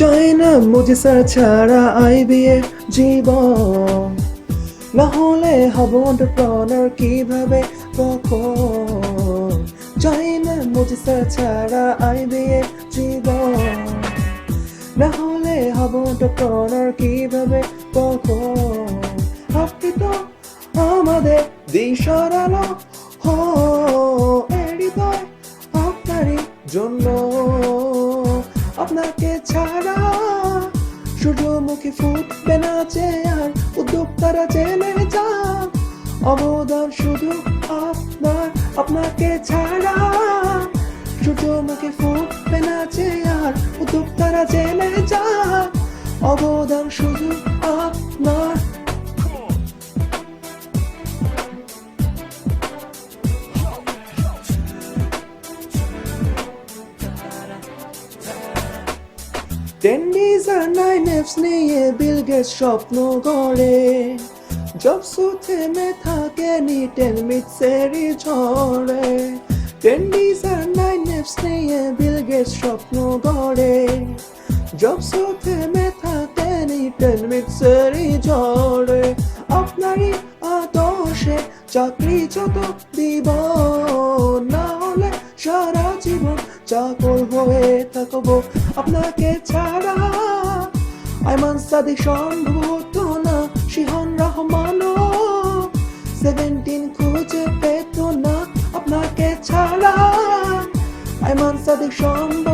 চাই না মুজিসা ছাড়া আইবিএ জীবন, না হলে হব এন্টারপ্রেনার কিভাবে কখন। চাই না মুজিসা ছাড়া আইবিএ জীবন, না হলে হব এন্টারপ্রেনার কিভাবে কখন। আপনি তো আমাদের দিশার আলো, হো হৃদয় আপনারই জন্য। আপনাকে ছাড়া সূর্যমুখী ফুটবে না যে, আর উদ্যোক্তারা জেলে যাক। অবদান শুধু আপনার, আপনাকে ছাড়া সূর্যমুখী ফুটবে না যে, আর উদ্যোক্তারা জেলে যাক। অবদান শুধু আপনার। টেন্ডিজ আর 9Fs নিয়ে বিল গেটস স্বপ্ন গড়ে, জবসও থেমে থাকেনি 10 মিনিটসেরই ঝড়ে। টেন্ডিজ আর 9Fs নিয়ে বিল গেটস স্বপ্ন গড়ে, জবসও থেমে থাকেনি 10 মিনিটসেরই ঝড়ে। আপনারই আদর্শে চাকরি যত দিব, না হলে সারা জীবন চাকর হয়ে থাকবো আপনাকে ছাড়া। আইমান সাদিক সম্ভবত না, শিহান রহমানও 17 খুঁজে পেত না আপনাকে ছাড়া। আইমান সাদিক সম্ভব